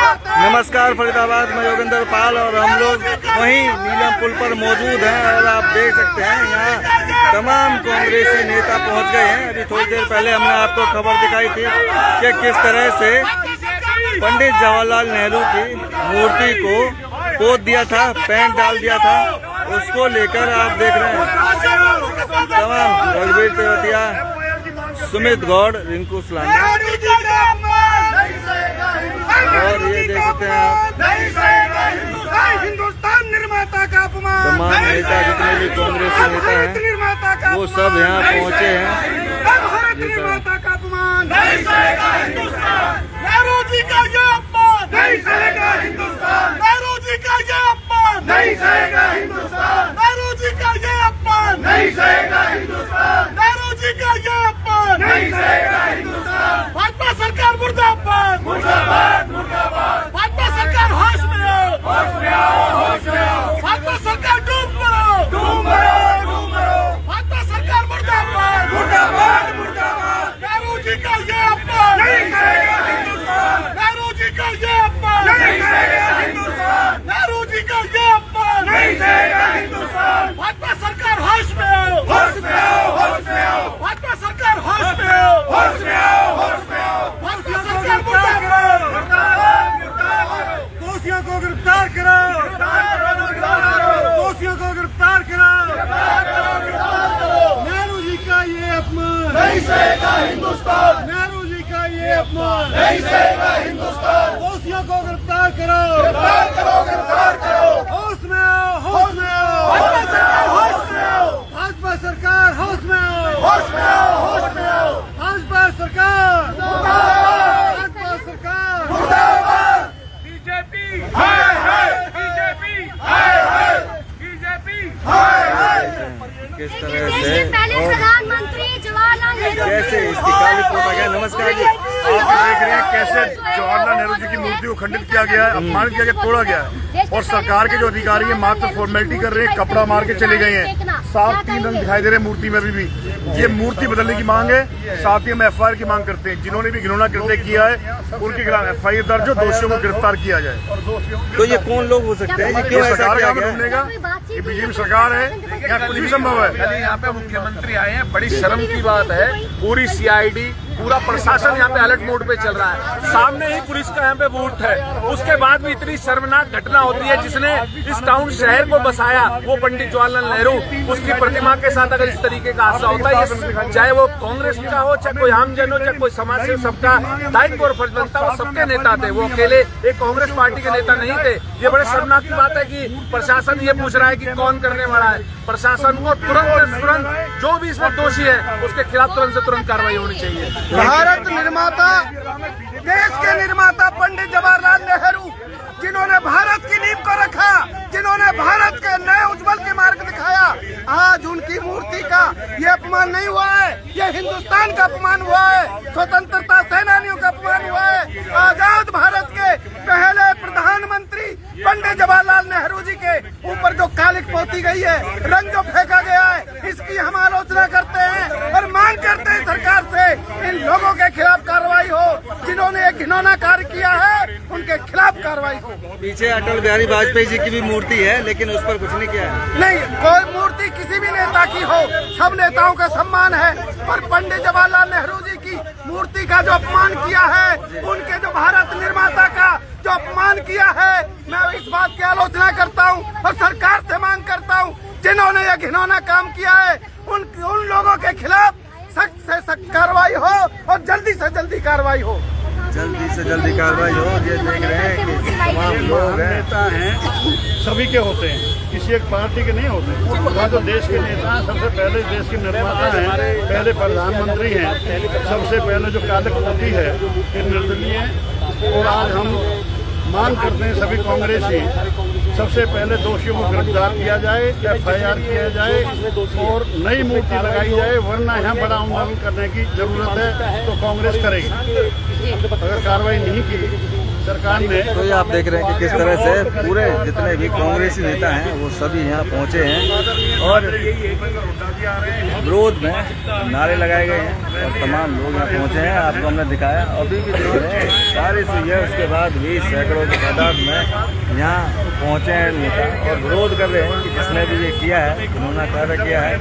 नमस्कार फरीदाबाद में योगेंद्र पाल और हम लोग वहीं नीलम पुल पर मौजूद हैं और आप देख सकते हैं यहाँ तमाम कांग्रेसी नेता पहुंच गए हैं। अभी थोड़ी देर पहले हमने आपको खबर दिखाई थी कि किस तरह से पंडित जवाहरलाल नेहरू की मूर्ति को पोत दिया था, पेंट डाल दिया था, उसको लेकर आप देख रहे हैं तमाम रघुवीर तेवतिया, सुमित गौड़, रिंकू सलानी और ये देख सकते हैं आप हिंदुस्तान निर्माता का अपमान, तमाम नेता जितने भी कांग्रेसी नेता हैं वो सब यहाँ पहुँचे हैं। भारत निर्माता का अपमान नहीं सहेगा हिंदुस्तान, नेहरू जी का ये अपमान नहीं सहेगा हिंदुस्तान, नेहरू जी का ये अपमान नहीं सहेगा हिंदुस्तान, नेहरू जी का ये अपमान नहीं सहेगा हिंदुस्तान, नेहरू जी का ये अपमान नहीं सहेगा हिंदुस्तान। भाजपा सरकार मुर्दाबाद, मुर्दाबाद, मुर्दाबाद। भाजपा सरकार होश में आओ, होश में आओ, होश में आओ। भाजपा सरकार डूब मरो, डूब मरो, डूब मरो। भाजपा सरकार मुर्दाबाद, मुर्दाबाद, मुर्दाबाद। नेहरू जी का ये अपमान नहीं सहेगा हिंदुस्तान, नेहरू जी का ये अपमान नहीं सहेगा हिंदुस्तान, नेहरू जी का ये अपमान नहीं सहेगा हिंदुस्तान। भाजपा सरकार होश में आओ, होश में आओ, होश में आओ। भाजपा सरकार होश में आओ, होश में आओ, होश में आओ। भाजपा सरकार मुर्दाबाद, मुर्दाबाद, मुर्दाबाद। दोषियों को गिरफ्तार करो, दोषियों को गिरफ्तार करो, नेहरू जी का ये अपमान नहीं सहेगा हिंदुस्तान, नेहरू जी का ये अपमान नहीं सहेगा हिंदुस्तान। दोषियों को गिरफ्तार करो, गिरफ्तार करो, गिरफ्तार करो। होश में आओ, होश में आओ। भाजपा सरकार होश में आओ, भाजपा सरकार होश में आओ, होश में आओ, होश में आओ। भाजपा सरकार मुर्दाबाद, भाजपा सरकार मुर्दाबाद। बीजेपी हाय हाय, बीजेपी हाय हाय, बीजेपी हाय हाय। किस तरह से पहले प्रधानमंत्री जवाहरलाल नेहरू कैसे इसकी काली पोता गया। नमस्कार जी, आप देख रहे हैं कैसे जवाहरलाल नेहरू जी की मूर्ति को खंडित किया गया है, अपमानित किया गया, तोड़ा गया है और सरकार के जो अधिकारी हैं मात्र फॉर्मेलिटी कर रहे हैं, कपड़ा मार के चले गए हैं। साफ 3 रंग दिखाई दे रहे हैं मूर्ति में अभी भी। ये मूर्ति बदलने की मांग है, साथ ही हम FIR की मांग करते हैं। जिन्होंने भी घिनौना कृत्य किया है उनके खिलाफ FIR दर्ज हो, दोषियों को गिरफ्तार किया जाए। तो ये कौन लोग हो सकते हैं, ये क्यों ऐसा सरकार किया का गया? ढूंढेगा, ये बीजेपी सरकार है, यहाँ कुछ भी संभव है। कल यहाँ पे मुख्यमंत्री आए हैं, बड़ी शर्म की बात है। पूरी CID, पूरा प्रशासन यहाँ पे अलर्ट मोड पे चल रहा है। सामने ही पुलिस का यहाँ पे बूथ है, उसके बाद भी इतनी शर्मनाक घटना होती है। जिसने इस टाउन शहर को बसाया वो पंडित जवाहरलाल नेहरू, उसकी प्रतिमा के साथ अगर इस तरीके का हादसा होता है, ये चाहे वो कांग्रेस का हो, चाहे कोई आमजन हो, चाहे कोई समाज से, सबका दायित्व और फर्ज बनता है। वो सबके नेता थे, वो अकेले एक कांग्रेस पार्टी के नेता नहीं थे। ये बड़े शर्मनाक की बात है कि प्रशासन ये पूछ रहा है कि कौन करने वाला है। प्रशासन को तुरंत जो भी इसमें दोषी है उसके खिलाफ तुरंत से तुरंत कार्रवाई होनी चाहिए। भारत निर्माता, देश के निर्माता पंडित जवाहरलाल नेहरू, जिन्होंने भारत की नींव को रखा, जिन्होंने भारत के नए उज्जवल के मार्ग दिखाया, आज उनकी मूर्ति का ये अपमान नहीं हुआ है, ये हिंदुस्तान का अपमान हुआ है, स्वतंत्रता सेनानियों का अपमान हुआ है। आजाद भारत के पहले प्रधानमंत्री पंडित जवाहरलाल नेहरू जी के ऊपर जो कालिक पोती गई है, रंग जो फेंका गया है, इसकी हम आलोचना करते हैं और मांग करते हैं सरकार से इन लोगों के खिलाफ कार्रवाई हो। जिन्होंने एक घिनौना कार्य किया है उनके खिलाफ कार्रवाई हो। पीछे अटल बिहारी वाजपेयी जी की भी मूर्ति है, लेकिन उस पर कुछ नहीं किया है। नहीं, कोई मूर्ति किसी भी नेता की हो, सब नेताओं का सम्मान है, पर पंडित जवाहरलाल नेहरू जी की मूर्ति का जो अपमान किया है, उनके जो भारत निर्माता का जो अपमान किया है, मैं इस बात की आलोचना करता हूं और सरकार से मांग करता हूं, जिन्होंने यह घिनौना काम किया है उन लोगों के खिलाफ सख्त से सख्त कार्रवाई हो और जल्दी से जल्दी कार्रवाई हो, जल्दी से जल्दी कार्रवाई हो। ये देख रहे हैं कि तमाम लोग हैं, नेता हैं, सभी के होते हैं, किसी एक पार्टी के नहीं होते। वहाँ जो देश के नेता हैं, सबसे पहले देश के निर्माता हैं, पहले प्रधानमंत्री हैं, सबसे पहले जो कालिक पोती है ये निर्दलीय है। और आज हम मांग करते हैं सभी कांग्रेसी, सबसे पहले दोषियों को गिरफ्तार किया जाए, FIR किया जाए और नई मूर्ति लगाई जाए, वरना यहाँ बड़ा आंदोलन करने की जरूरत है तो कांग्रेस करेगी। अगर कार्रवाई नहीं की, सरकार ने तो ये आप देख रहे हैं कि किस तरह से पूरे जितने भी कांग्रेसी नेता हैं वो सभी यहाँ पहुँचे हैं और विरोध में नारे लगाए गए हैं और तमाम लोग यहाँ पहुँचे हैं। आपको हमने दिखाया, अभी भी देख रहे हैं सारी सुई है, उसके बाद भी सैकड़ों की तादाद में यहाँ पहुँचे हैं नेता और विरोध कर रहे हैं कि जिसने भी ये किया है, जिन्होंने कार्य किया है,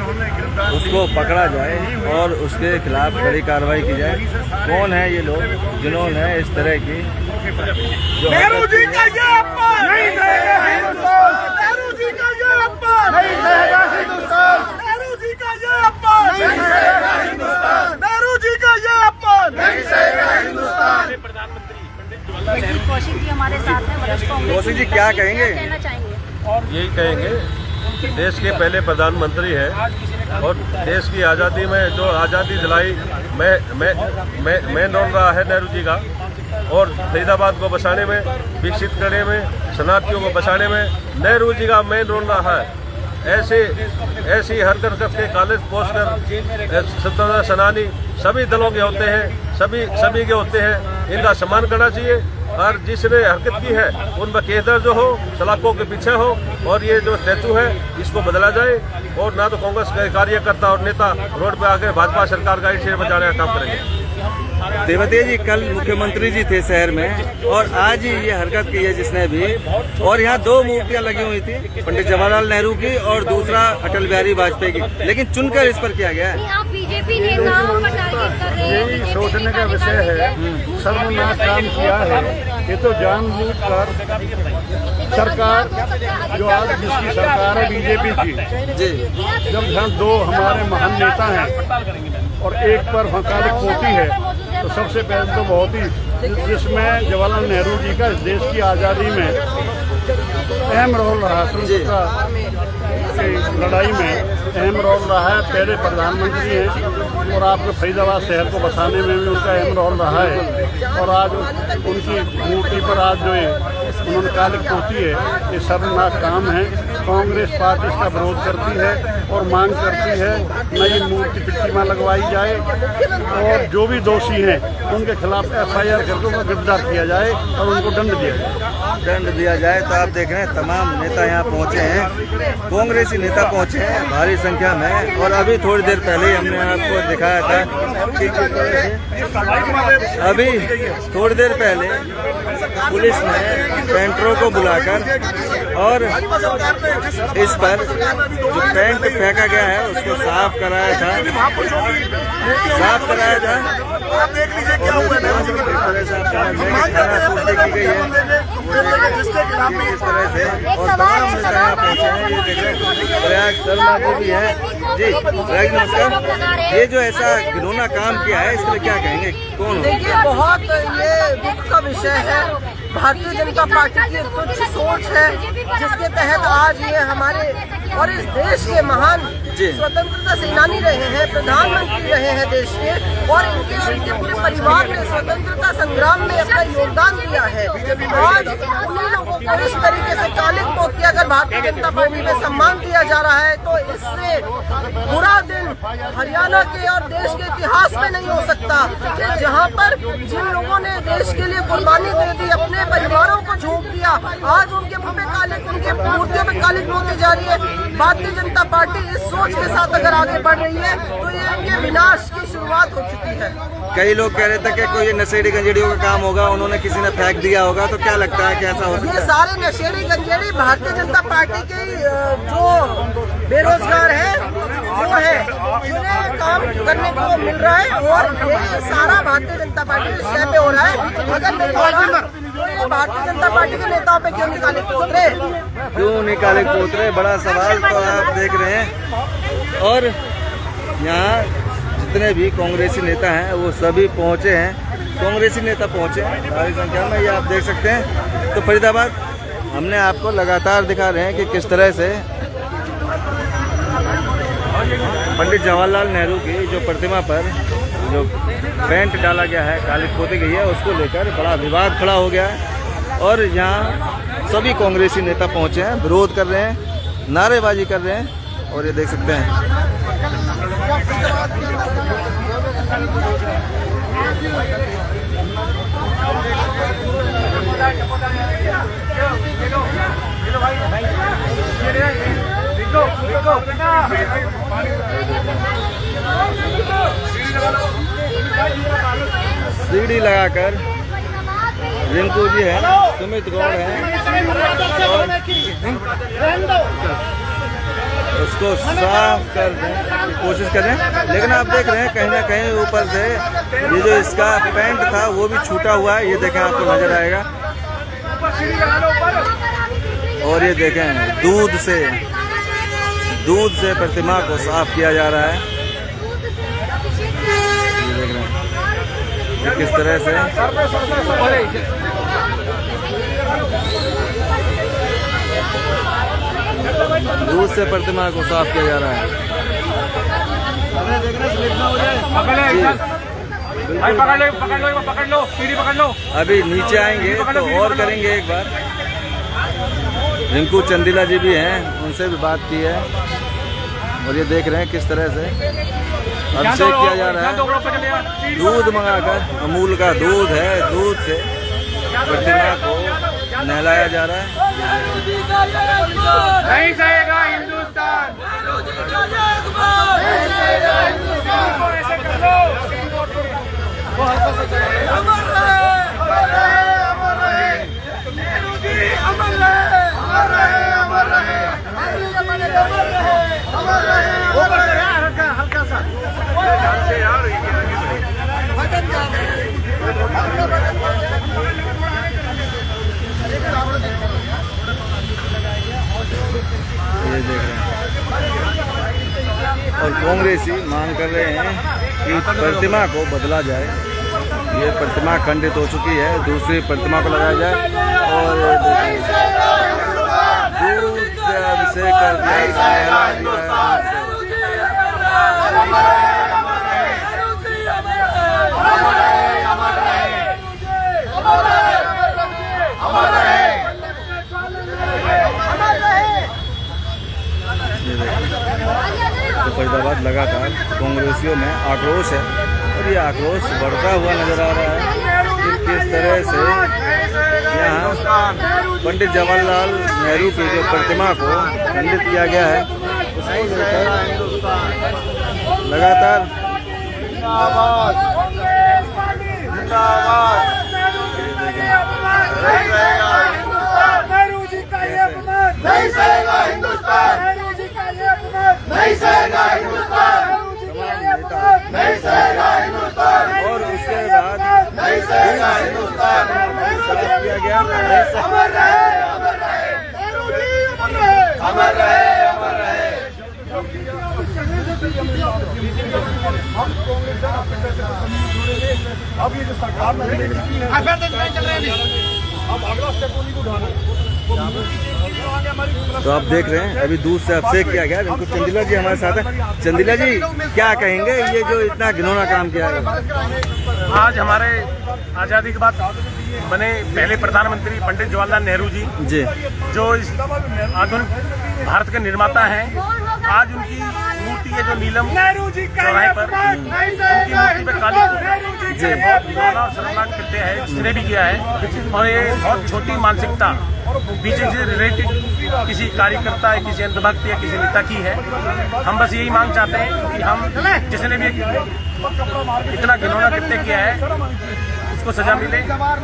उसको पकड़ा जाए और उसके खिलाफ कड़ी कार्रवाई की जाए। कौन है ये लोग जिन्होंने इस तरह की नेहरू जी का ये अपमान नहीं सहेगा हिंदुस्तान। नेहरू जी का ये अपमान नहीं सहेगा हिंदुस्तान। नेहरू जी का ये अपमान नहीं सहेगा हिंदुस्तान। नेहरू जी का ये अपमान नहीं सहेगा हिंदुस्तान। कौशिक जी हमारे साथ हैं, वरिष्ठ कांग्रेस कौशिक जी क्या कहेंगे? कहना चाहेंगे? यही कहेंगे कि देश के पहले प्रधानमंत्री है और देश की आज़ादी में जो आज़ादी दिलाई मेन रोल रहा है नेहरू जी का, और फरीदाबाद को बचाने में, विकसित करने में, शरणार्थियों को बचाने में नेहरू जी का मेन रोल रहा है। ऐसी हरकत करके कॉलेज पोस्टर स्वतंत्रता सेनानी सभी दलों के होते हैं, सभी के होते हैं, इनका सम्मान करना चाहिए। और जिसने हरकत की है उन पर केस दर्ज हो, सलाखों के पीछे हो, और ये जो स्टैचू है इसको बदला जाए। और ना तो कांग्रेस के कार्यकर्ता और नेता रोड पे आकर भाजपा सरकार का शेर बचाने का काम करेंगे। तेवतिया जी कल मुख्यमंत्री जी थे शहर में और आज ही ये हरकत की है जिसने भी, और यहाँ दो मूर्तियाँ लगी हुई थी, पंडित जवाहरलाल नेहरू की और दूसरा अटल बिहारी वाजपेयी की, लेकिन चुनकर इस पर किया गया है। आप बीजेपी नेताओं पर टारगेट कर रहे हैं। यही सोचने का विषय है। सर्वनाश काम किया है, ये तो जानबूझकर सरकार जो आज जिसकी सरकार है बीजेपी की, जी जब यहाँ दो हमारे महान नेता हैं और एक पर वकालत होती है, तो सबसे पहले तो बहुत ही जिसमें जवाहरलाल नेहरू जी का इस देश की आज़ादी में अहम रोल रहा, स्वतंत्रता की लड़ाई में अहम रोल रहा है। पहले प्रधानमंत्री हैं और आपके फरीदाबाद शहर को बसाने में भी उनका अहम रोल रहा है। और आज उनकी मूर्ति पर आज जो उन्होंने कालिक पोती है, ये शर्मनाक काम है। कांग्रेस पार्टी इसका विरोध करती है और मांग करती है नई मूर्ति प्रतिमा लगवाई जाए और जो भी दोषी हैं उनके खिलाफ FIR करके उनको गिरफ्तार किया जाए और उनको दंड दिया जाए। तो आप देख रहे हैं तमाम नेता यहाँ पहुँचे हैं, कांग्रेसी नेता पहुँचे हैं भारी संख्या में। और अभी थोड़ी देर पहले हमने आपको दिखाया था कि अभी थोड़ी देर पहले पुलिस ने पेंटरों को बुलाकर और इस पर जो पेंट फेंका गया है उसको साफ कराया था। आप देख लीजिए क्या हुआ है। की गई है इस तरह से, और तमाम नेता यहाँ पहुँचे हैं। ये देख रहे हैं प्रयाग शर्मा को भी है जी। प्रयाग नमस्कार, ये जो ऐसा घिनौना काम किया है इसके लिए क्या कहेंगे? कौन हो? देखिए, बहुत ये दुख का विषय है। भारतीय जनता पार्टी की कुछ सोच है जिसके तहत आज ये हमारे और इस देश के महान स्वतंत्रता सेनानी रहे हैं, प्रधानमंत्री रहे हैं देश के, और इनके पूरे परिवार ने स्वतंत्रता संग्राम में अपना योगदान दिया है। आज उन्हीं लोगों को इस तरीके से कालिक पोत के अगर भारतीय जनता पार्टी में सम्मान दिया जा रहा है तो इससे बुरा दिन हरियाणा के और देश के इतिहास में नहीं हो सकता कि जहाँ पर जिन लोगों ने देश के लिए कुर्बानी दे दी, अपने परिवारों को झोंक दिया, आज उनके मुंह में कालिक, उनके मूर्तियों में कालिक पोती जा रही है। भारतीय जनता पार्टी इस सोच के साथ अगर आगे बढ़ रही है तो ये इनके विनाश की शुरुआत हो चुकी है। कई लोग कह रहे थे कि कोई नशेड़ी गंजेड़ियों का काम होगा, उन्होंने किसी ने फेंक दिया होगा, तो क्या लगता है कैसा हो सकता ये है? सारे नशेड़ी गंजेड़ी भारतीय जनता पार्टी के जो बेरोजगार है वो है, जिन्हें काम करने को मिल रहा है, और ये सारा भारतीय जनता पार्टी के शय पे हो रहा है। अगर तो भारतीय जनता पार्टी के नेताओं पे क्यों निकाले पोतरे? क्यों निकाले पोतरे, बड़ा सवाल तो आप देख रहे हैं। और यहाँ जितने भी कांग्रेसी नेता हैं वो सभी पहुँचे हैं, कांग्रेसी नेता पहुँचे हैं भारी संख्या में, ये आप देख सकते हैं। तो फरीदाबाद हमने आपको लगातार दिखा रहे हैं कि किस तरह से पंडित जवाहरलाल नेहरू की जो प्रतिमा पर जो पेंट डाला गया है, कालिक पोती गई है, उसको लेकर बड़ा विवाद खड़ा हो गया है। और यहाँ सभी कांग्रेसी नेता पहुँचे हैं, विरोध कर रहे हैं, नारेबाजी कर रहे हैं, और ये देख सकते हैं। सीढ़ी लगाकर रिंकू जी है, सुमित गौड़ है, उसको साफ कर दें की कोशिश करें। लेकिन आप देख रहे हैं कहीं ना कहीं ऊपर से ये जो इसका पैंट था वो भी छूटा हुआ है, ये देखें आपको नजर आएगा। और ये देखें दूध से प्रतिमा को साफ किया जा रहा है। ये देख रहे हैं ये किस तरह से दूध से प्रतिमा को साफ किया जा रहा है। पकड़ लो, सीढ़ी पकड़ लो। अभी नीचे आएंगे तो और करेंगे एक बार। रिंकू चंदीला जी भी हैं, उनसे भी बात की है। और ये देख रहे हैं किस तरह से अभिषेक किया जा रहा है। दूध मंगाकर, अमूल का दूध है, दूध से प्रतिमा को नहलाया जा रहा है। नहीं सहेगा हिंदुस्तान, ऐसे कर लो। अमर रहे, अमर रहे, अमर रहे, नेहरू जी अमर रहे, अमर रहे, अमर रहे, अमर रहे, अमर रहे, अमर रहे। हल्का सा ये देख रहे हैं। और कांग्रेसी मांग कर रहे हैं कि प्रतिमा को बदला जाए। ये प्रतिमा खंडित हो चुकी है, दूसरी प्रतिमा को लगाया जाए। और दूध से अभिषेक कर दिया। तो फरीदाबाद लगातार कांग्रेसियों में आक्रोश है और ये आक्रोश बढ़ता हुआ नजर आ रहा है कि किस तरह से यहाँ पंडित जवाहरलाल नेहरू की जो प्रतिमा को खंडित किया गया है उसको लेकर लगातार नेहरू जी का ये अपमान नहीं सहेगा हिंदुस्तान, नेहरू जी का ये अपमान नहीं सहेगा हिंदुस्तान, नहीं सहेगा हिंदुस्तान। और उसके बाद नहीं सहेगा हिंदुस्तान, साफ किया गया। अमर रहे, अमर रहे, नेहरू जी अमर रहे, अमर रहे, अमर रहे। अब ये जो सरकार ने चल रहे हैं, अब अगला स्टेप उन्हीं को उठाना। तो आप देख रहे हैं अभी दूध से अभिषेक किया गया। रिंकू चंदीला जी हमारे साथ है। चंदीला जी क्या कहेंगे, ये जो इतना घिनौना काम किया है? आज हमारे आज़ादी के बाद बने पहले प्रधानमंत्री पंडित जवाहरलाल नेहरू जी जो इस आधुनिक भारत के निर्माता हैं, आज उनकी मूर्ति है जो नीलम चौराहे पर, उनकी मूर्ति पे काली बहुत घिनौना और शर्मनाक कृत्य है जिसने भी किया है। और ये बहुत छोटी मानसिकता बीजेपी से रिलेटेड किसी कार्यकर्ता या किसी अंधभक्त या किसी नेता की है। हम बस यही मांग चाहते हैं कि हम जिसने भी इतना घिनौना कृत्य किया है उसको सजा मिले।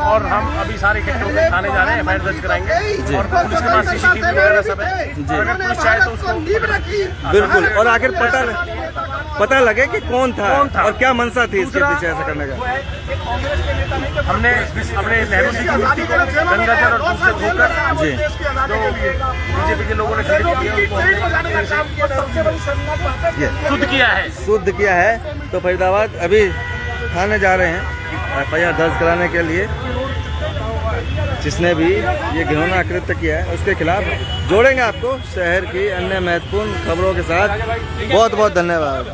और हम अभी सारे इकट्ठे होकर थाने जा रहे हैं, एफआईआर दर्ज कराएंगे। और पुलिस के पास सीसीटीवी वगैरह सब है, अगर पुलिस चाहे तो उसको बिल्कुल। और आखिर पता लगे कि कौन था और क्या मंशा थी इसके पीछे ऐसा करने का। हमने अपने नेहरू जी की मूर्ति को गंगाजल और दूध से धोकर जो बीजेपी के लोगों ने खरीद किया शुद्ध किया है। तो फरीदाबाद अभी थाने जा रहे हैं एफआईआर दर्ज कराने के लिए। जिसने भी ये घिनौना कृत्य किया है उसके खिलाफ जोड़ेंगे आपको शहर की अन्य महत्वपूर्ण खबरों के साथ। बहुत बहुत धन्यवाद।